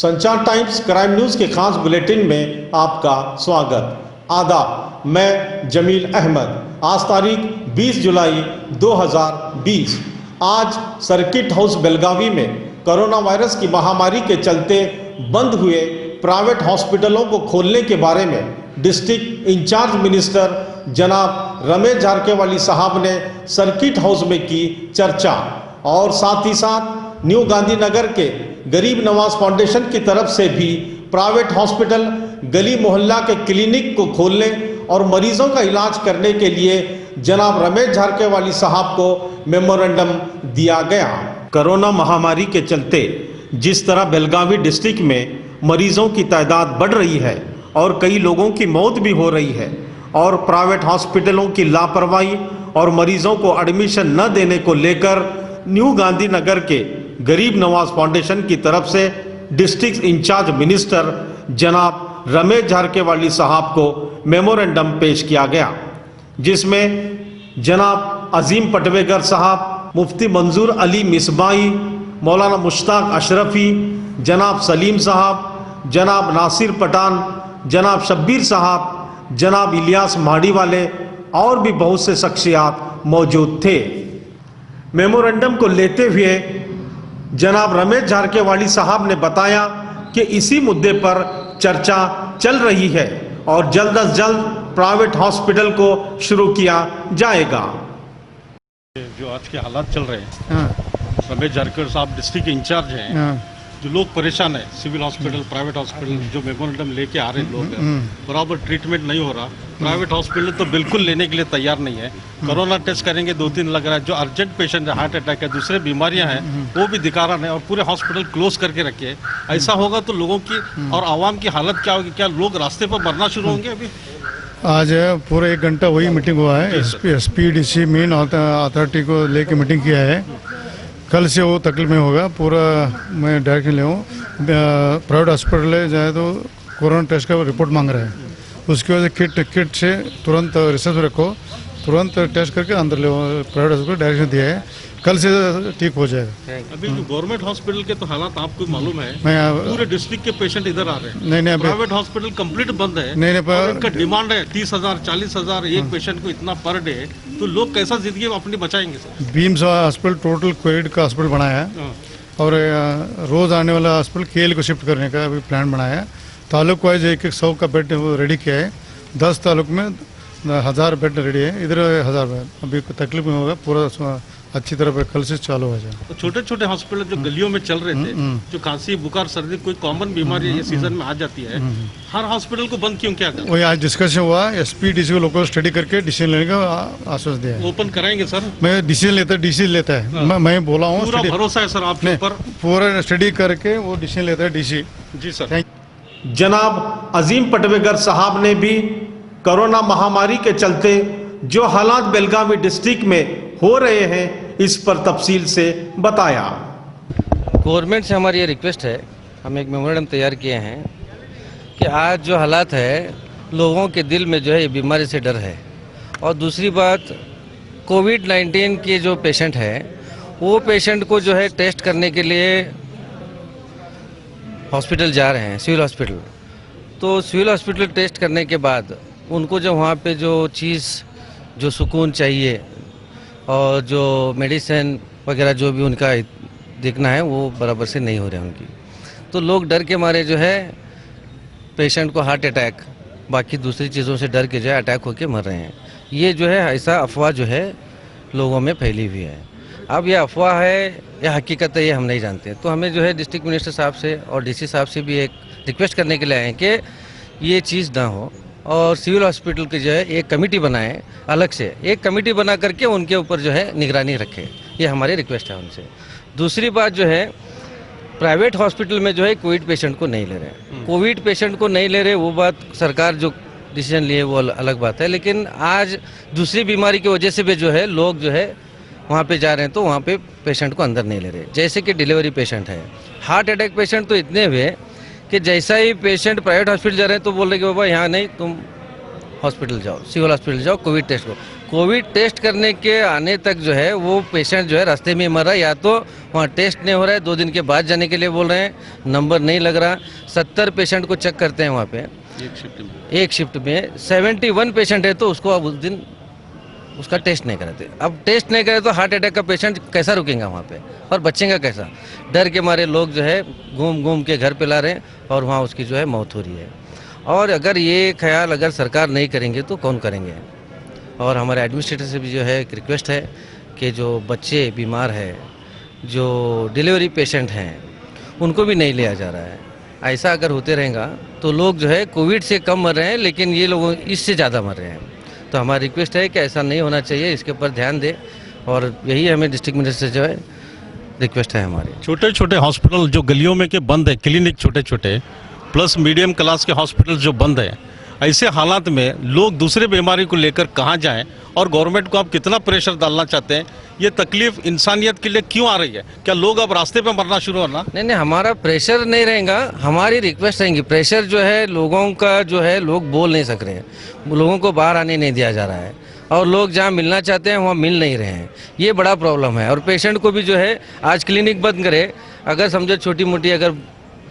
संचार times crime news के खास बुलेटिन में आपका स्वागत। आदाब, मैं जमील अहमद। आज तारीख 20 जुलाई 2020। आज सर्किट हाउस बेलगावी में कोरोना वायरस की महामारी के चलते बंद हुए प्राइवेट हॉस्पिटलों को खोलने के बारे में डिस्ट्रिक्ट इंचार्ज मिनिस्टर जनाब रमेश झारकेवाली साहब ने सर्किट हाउस में की चर्चा और साथ ही साथ न्यू गांधीनगर के गरीब नवाज फाउंडेशन की तरफ से भी प्राइवेट हॉस्पिटल, गली मोहल्ला के क्लिनिक को खोलने और मरीजों का इलाज करने के लिए जनाब रमेश झारकेवाली साहब को मेमोरेंडम दिया गया। कोरोना महामारी के चलते जिस तरह बेलगावी डिस्ट्रिक्ट में मरीजों की तादाद बढ़ रही है और कई लोगों की मौत भी हो रही है और प्राइवेट हॉस्पिटलों की लापरवाही और मरीजों को एडमिशन न देने को लेकर न्यू गांधीनगर के गरीब नवाज फाउंडेशन की तरफ से डिस्ट्रिक्ट इंचार्ज मिनिस्टर जनाब रमेश झारकेवाली साहब को मेमोरेंडम पेश किया गया, जिसमें जनाब अजीम पटवेगर साहब, मुफ्ती मंजूर अली मिसबाई, मौलाना मुश्ताक अशरफी, जनाब सलीम साहब, जनाब नासिर पठान, जनाब शब्बीर साहब, जनाब इलियास माड़ी वाले और भी बहुत से शख्सियात मौजूद थे। मेमोरेंडम को लेते हुए जनाब रमेश झारकेवाली साहब ने बताया कि इसी मुद्दे पर चर्चा चल रही है और जल्द अज जल्द प्राइवेट हॉस्पिटल को शुरू किया जाएगा। जो आज के हालात चल रहे हैं, रमेश झारकेवाली साहब डिस्ट्रिक्ट इंचार्ज हैं, जो लोग परेशान है, सिविल हॉस्पिटल, प्राइवेट हॉस्पिटल जो मेमोरेंडम लेके आ रहे लोग हैं, बराबर ट्रीटमेंट नहीं हो रहा। प्राइवेट हॉस्पिटल तो बिल्कुल लेने के लिए तैयार नहीं है। कोरोना टेस्ट करेंगे 2-3 लग रहा है। जो अर्जेंट पेशेंट है, हार्ट अटैक है, दूसरे बीमारियां हैं, वो भी दिखा रहा है और पूरे हॉस्पिटल क्लोज करके रखे। ऐसा होगा तो लोगों की और आवाम की हालत क्या होगी? क्या लोग रास्ते पर मरना शुरू होंगे? अभी आज पूरा 1 घंटा वही मीटिंग हुआ है। एसपीडीसी मेन अथॉरिटी को लेके मीटिंग किया है। कल से वो तकलीफ में होगा। पूरा मैं डायरेक्शन ले हूँ, प्राइवेट हॉस्पिटल जाए तो कोरोना टेस्ट का रिपोर्ट मांग रहा है। उसकी वजह से किट से तुरंत रिसर्च रखो, तुरंत टेस्ट करके अंदर ले। प्राइवेट हॉस्पिटल डायरेक्शन दिया है, कल से ठीक हो जाएगा। अभी जो गवर्नमेंट हॉस्पिटल के तो हालात आपको मालूम है, पूरे डिस्ट्रिक्ट के पेशेंट इधर आ रहे हैं। नहीं, प्राइवेट हॉस्पिटल कंप्लीट बंद है। नहीं, इनका डिमांड है 30,000 40,000 एक पेशेंट को, इतना पर डे। तो लोग कैसा जिंदगी अपनी बचाएंगे sir? Beams hospital total Covid का हॉस्पिटल बनाया है और रोज आने वाला हॉस्पिटल केएल को शिफ्ट करने का अभी प्लान बनाया है। तालुक वाइज 100 का बेड रेडी किया है। 10 तालुक में 1000 बेड रेडी है। इधर 1000 बेड। अभी तकलीफ में होगा, पूरा अच्छी तरह कल से चालू हो जाए। तो छोटे छोटे हॉस्पिटल जो गलियों में चल रहे थे, जो खांसी, बुखार, सर्दी, कोई कॉमन बीमारी ये सीजन में आ जाती है, हर हॉस्पिटल को बंद क्यों किया गया? वही आज डिस्कशन हुआ। एसपीडीसी को लोकल स्टडी करके डिसीजन लेने का आश्वासन दिया है। ओपन कराएंगे सर? मैं डिसीजन लेता है। मैं बोला हूँ, पूरा भरोसा है सर आपके ऊपर? पूरा स्टडी करके वो डिसीजन लेता है डीसी। जी सर। जनाब अजीम पटवेगर साहब ने भी कोरोना महामारी के चलते जो हालात बेलगावी डिस्ट्रिक्ट में हो रहे हैं, इस पर तफसील से बताया। गवर्नमेंट से हमारी ये रिक्वेस्ट है, हम एक मेमोरेंडम तैयार किए हैं कि आज जो हालात है, लोगों के दिल में जो है ये बीमारी से डर है। और दूसरी बात, कोविड-19 के जो पेशेंट है, वो पेशेंट को जो है टेस्ट करने के लिए हॉस्पिटल जा रहे हैं, सिविल हॉस्पिटल। तो सिविल हॉस्पिटल टेस्ट करने के बाद उनको जो वहाँ पे जो चीज़, जो सुकून चाहिए और जो मेडिसिन वगैरह जो भी उनका देखना है, वो बराबर से नहीं हो रहा है उनकी। तो लोग डर के मारे जो है पेशेंट को हार्ट अटैक, बाकी दूसरी चीज़ों से डर के जो है अटैक होके मर रहे हैं। ये जो है ऐसा अफवाह जो है लोगों में फैली हुई है। अब यह अफवाह है या हकीकत है, ये हम नहीं जानते। तो हमें जो है डिस्ट्रिक्ट मिनिस्टर साहब से और डीसी साहब से भी एक रिक्वेस्ट करने के लिए आए हैं कि ये चीज़ ना हो और सिविल हॉस्पिटल की जो है एक कमेटी बनाएं, अलग से एक कमेटी बना करके उनके ऊपर जो है निगरानी रखें। ये हमारी रिक्वेस्ट है उनसे। दूसरी बात जो है, प्राइवेट हॉस्पिटल में जो है कोविड पेशेंट को नहीं ले रहे। कोविड पेशेंट को नहीं ले रहे, वो बात सरकार जो डिसीजन लिए वो अलग बात है। लेकिन आज दूसरी बीमारी की वजह से भी जो है लोग जो है वहाँ पे जा रहे हैं, तो वहाँ पे पेशेंट को अंदर नहीं ले रहे। जैसे कि डिलीवरी पेशेंट है, हार्ट अटैक पेशेंट तो इतने हुए कि जैसा ही पेशेंट प्राइवेट हॉस्पिटल जा रहे हैं तो बोल रहे कि बाबा यहाँ नहीं, तुम हॉस्पिटल जाओ, सिविल हॉस्पिटल जाओ, कोविड टेस्ट को। कोविड टेस्ट करने के आने तक जो है वो पेशेंट जो है रास्ते में मर रहा है, या तो वहाँ टेस्ट नहीं हो रहा है, 2 दिन के बाद जाने के लिए बोल रहे हैं, नंबर नहीं लग रहा। 70 पेशेंट को चेक करते हैं वहाँ पे एक शिफ्ट में 71 पेशेंट है तो उसको अब उस दिन उसका टेस्ट नहीं कराते। अब टेस्ट नहीं करे तो हार्ट अटैक का पेशेंट कैसा रुकेगा वहाँ पे और बचेगा कैसा? डर के मारे लोग जो है घूम घूम के घर पे ला रहे हैं और वहाँ उसकी जो है मौत हो रही है। और अगर ये ख्याल अगर सरकार नहीं करेंगे तो कौन करेंगे? और हमारे एडमिनिस्ट्रेटर से भी जो है एक रिक्वेस्ट है कि जो बच्चे बीमार हैं, जो डिलीवरी पेशेंट हैं, उनको भी नहीं लिया जा रहा है। ऐसा अगर होते रहेगा तो लोग जो है कोविड से कम मर रहे हैं, लेकिन ये लोग इससे ज़्यादा मर रहे हैं। तो हमारी रिक्वेस्ट है कि ऐसा नहीं होना चाहिए, इसके ऊपर ध्यान दें, और यही हमें डिस्ट्रिक्ट मिनिस्टर से जो है रिक्वेस्ट है हमारी। छोटे छोटे हॉस्पिटल जो गलियों में के बंद है, क्लिनिक छोटे छोटे, प्लस मीडियम क्लास के हॉस्पिटल जो बंद है, ऐसे हालात में लोग दूसरे बीमारी को लेकर कहाँ जाएं? और गवर्नमेंट को आप कितना प्रेशर डालना चाहते हैं? ये तकलीफ इंसानियत के लिए क्यों आ रही है? क्या लोग अब रास्ते पे मरना शुरू होना? नहीं, हमारा प्रेशर नहीं रहेगा, हमारी रिक्वेस्ट रहेंगी। प्रेशर जो है लोगों का जो है, लोग बोल नहीं सक रहे हैं, लोगों को बाहर आने नहीं दिया जा रहा है, और लोग जहाँ मिलना चाहते हैं वहाँ मिल नहीं रहे हैं। ये बड़ा प्रॉब्लम है। और पेशेंट को भी जो है आज क्लिनिक बंद करे, अगर समझो छोटी मोटी अगर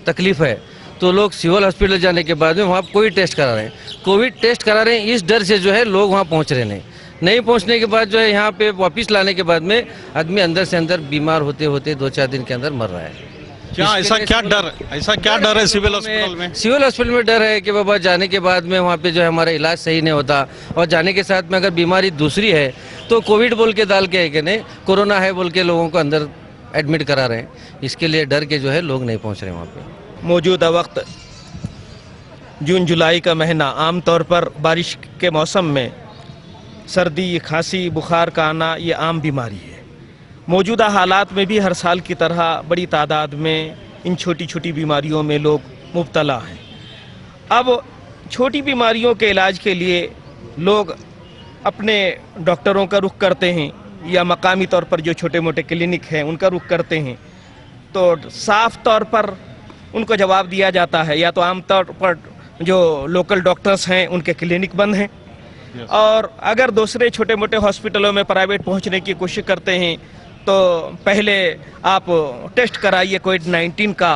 तकलीफ है तो लोग सिविल हॉस्पिटल जाने के बाद में वहाँ कोविड टेस्ट करा रहे हैं। कोविड टेस्ट करा रहे हैं, इस डर से जो है लोग वहाँ पहुँच रहे नहीं पहुँचने के बाद जो है यहाँ पे वापस लाने के बाद में आदमी अंदर से अंदर बीमार होते होते 2-4 दिन के अंदर मर रहा है। क्या ऐसा क्या डर है सिविल हॉस्पिटल में? सिविल हॉस्पिटल में डर है कि बाबा जाने के बाद में वहाँ पे जो है हमारा इलाज सही नहीं होता, और जाने के साथ में अगर बीमारी दूसरी है तो कोविड बोल के डाल के है कि नहीं कोरोना है बोल के लोगों को अंदर एडमिट करा रहे हैं। इसके लिए डर के जो है लोग नहीं पहुँच रहे वहाँ पे। मौजूदा वक्त जून जुलाई का महीना, आम तौर पर बारिश के मौसम में सर्दी, खांसी, बुखार का आना ये आम बीमारी है। मौजूदा हालात में भी हर साल की तरह बड़ी तादाद में इन छोटी छोटी बीमारियों में लोग मुब्तला हैं। अब छोटी बीमारियों के इलाज के लिए लोग अपने डॉक्टरों का रुख करते हैं, या मकामी तौर पर जो छोटे मोटे क्लिनिक हैं उनका रुख करते हैं। तो साफ तौर पर उनको जवाब दिया जाता है, या तो आम तौर पर जो लोकल डॉक्टर्स हैं उनके क्लिनिक बंद हैं, और अगर दूसरे छोटे मोटे हॉस्पिटलों में प्राइवेट पहुंचने की कोशिश करते हैं तो पहले आप टेस्ट कराइए कोविड-19 का,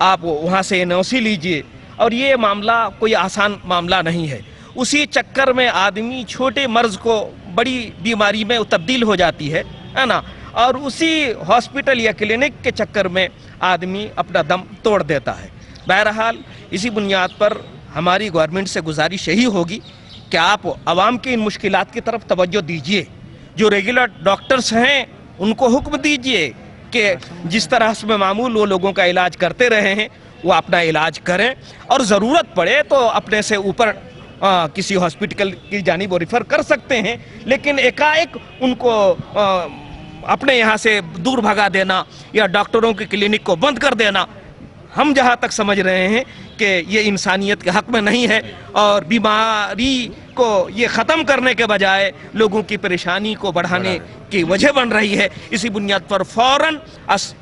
आप वहां से एनओसी लीजिए। और ये मामला कोई आसान मामला नहीं है। उसी चक्कर में आदमी छोटे मर्ज को बड़ी बीमारी में तब्दील हो जाती है ना, और उसी हॉस्पिटल या क्लिनिक के चक्कर में आदमी अपना दम तोड़ देता है। बहरहाल इसी बुनियाद पर हमारी गवर्नमेंट से गुजारिश यही होगी कि आप आवाम की इन मुश्किलात की तरफ तवज्जो दीजिए। जो रेगुलर डॉक्टर्स हैं उनको हुक्म दीजिए कि जिस तरह से मामूल वो लोगों का इलाज करते रहे हैं वो अपना इलाज करें, और ज़रूरत पड़े तो अपने से ऊपर किसी हॉस्पिटल की जानिब रेफर कर सकते हैं। लेकिन एकाएक उनको अपने यहाँ से दूर भगा देना या डॉक्टरों की क्लिनिक को बंद कर देना, हम जहाँ तक समझ रहे हैं कि ये इंसानियत के हक में नहीं है, और बीमारी को ये ख़त्म करने के बजाय लोगों की परेशानी को बढ़ाने की वजह बन रही है। इसी बुनियाद पर फ़ौरन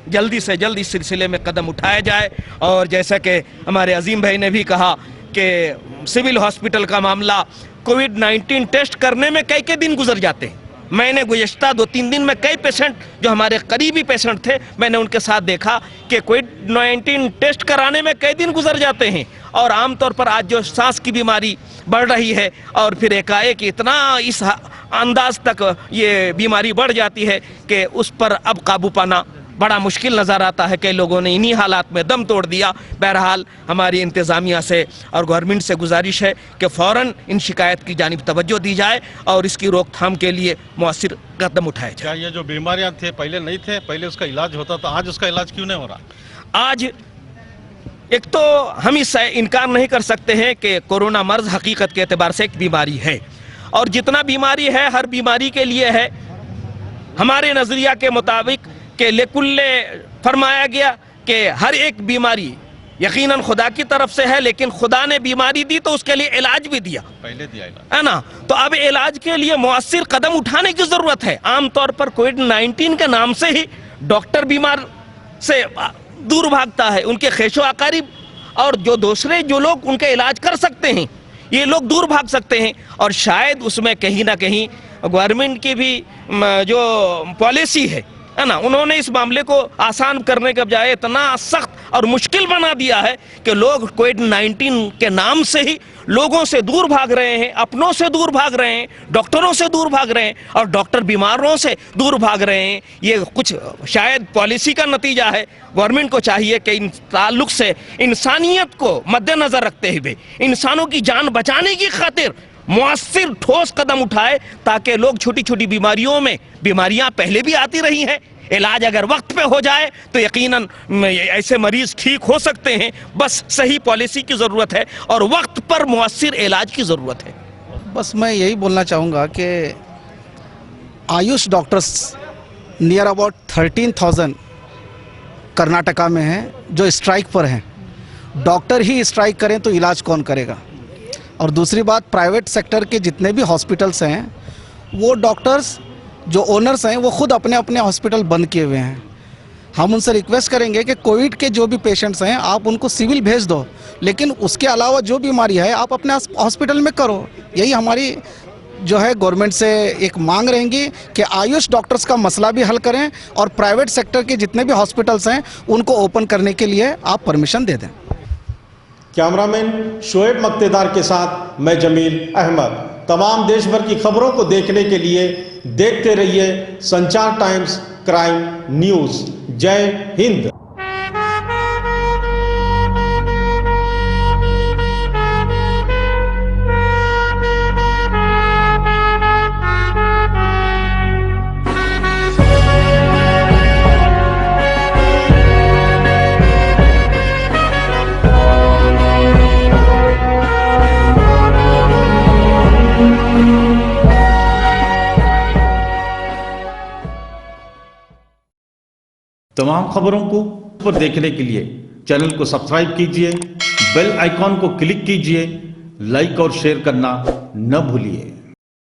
जल्दी से जल्द इस सिलसिले में कदम उठाया जाए। और जैसा कि हमारे अजीम भाई ने भी कहा कि सिविल हॉस्पिटल का मामला, कोविड-19 टेस्ट करने में कई दिन गुजर जाते हैं। मैंने गुज़श्ता 2-3 दिन में कई पेशेंट जो हमारे करीबी पेशेंट थे, मैंने उनके साथ देखा कि कोविड-19 टेस्ट कराने में कई दिन गुजर जाते हैं। और आमतौर पर आज जो सांस की बीमारी बढ़ रही है, और फिर एकाएक इतना इस अंदाज तक ये बीमारी बढ़ जाती है कि उस पर अब काबू पाना बड़ा मुश्किल नज़र आता है। कई लोगों ने इन्हीं हालात में दम तोड़ दिया। बहरहाल हमारी इंतज़ामिया से और गवर्नमेंट से गुजारिश है कि फ़ौरन इन शिकायत की जानिब तवज्जो दी जाए और इसकी रोकथाम के लिए मौसर कदम उठाए जाए। क्या ये जो बीमारियां थे पहले नहीं थे? पहले उसका इलाज होता था, आज उसका इलाज क्यों नहीं हो रहा? आज एक तो हम इससे इनकार नहीं कर सकते हैं कि कोरोना मर्ज हकीकत के एतबार से एक बीमारी है, और जितना बीमारी है हर बीमारी के लिए है। हमारे नज़रिया के मुताबिक के लेकुल्ले फरमाया गया कि हर एक बीमारी यकीनन खुदा की तरफ से है, लेकिन खुदा ने बीमारी दी तो उसके लिए इलाज भी दिया, पहले दिया इलाज, है ना। तो अब इलाज के लिए मुअस्सिर कदम उठाने की जरूरत है। आमतौर पर कोविड-19 के नाम से ही डॉक्टर बीमार से दूर भागता है, उनके खेशो अकारिब और जो दूसरे जो लोग उनका इलाज कर सकते हैं ये लोग दूर भाग सकते हैं। और शायद उसमें कहीं ना कहीं गवर्नमेंट की भी जो पॉलिसी है ना, उन्होंने इस मामले को आसान करने के बजाय इतना सख्त और मुश्किल बना दिया है कि लोग कोविड-19 के नाम से ही लोगों से दूर भाग रहे हैं, अपनों से दूर भाग रहे हैं, डॉक्टरों से दूर भाग रहे हैं और डॉक्टर बीमारों से दूर भाग रहे हैं। ये कुछ शायद पॉलिसी का नतीजा है। गवर्नमेंट को चाहिए कि इन ताल्लुक से इंसानियत को मद्देनजर रखते हुए इंसानों की जान बचाने की खातिर मुअस्सिर ठोस कदम उठाए, ताकि लोग छोटी छोटी बीमारियों में, बीमारियां पहले भी आती रही हैं, इलाज अगर वक्त पे हो जाए तो यकीनन ऐसे मरीज ठीक हो सकते हैं। बस सही पॉलिसी की ज़रूरत है और वक्त पर मुअस्सिर इलाज की ज़रूरत है। बस मैं यही बोलना चाहूँगा कि Ayush doctors near about 13,000 Karnataka में हैं जो स्ट्राइक पर हैं। डॉक्टर ही स्ट्राइक करें तो इलाज कौन करेगा? और दूसरी बात, प्राइवेट सेक्टर के जितने भी हॉस्पिटल्स हैं वो डॉक्टर्स जो ओनर्स हैं वो खुद अपने अपने हॉस्पिटल बंद किए हुए हैं। हम उनसे रिक्वेस्ट करेंगे कि कोविड के जो भी पेशेंट्स हैं आप उनको सिविल भेज दो, लेकिन उसके अलावा जो बीमारी है आप अपने हॉस्पिटल में करो। यही हमारी जो है गवर्नमेंट से एक मांग रहेंगी कि आयुष डॉक्टर्स का मसला भी हल करें और प्राइवेट सेक्टर के जितने भी हॉस्पिटल्स हैं उनको ओपन करने के लिए आप परमिशन दे दें। कैमरामैन शोएब मक्तेदार के साथ मैं जमील अहमद। तमाम देश भर की खबरों को देखने के लिए देखते रहिए संचार टाइम्स क्राइम न्यूज़। जय हिंद। तमाम खबरों को पर देखने के लिए चैनल को सब्सक्राइब कीजिए, बेल आइकॉन को क्लिक कीजिए, लाइक और शेयर करना न भूलिए।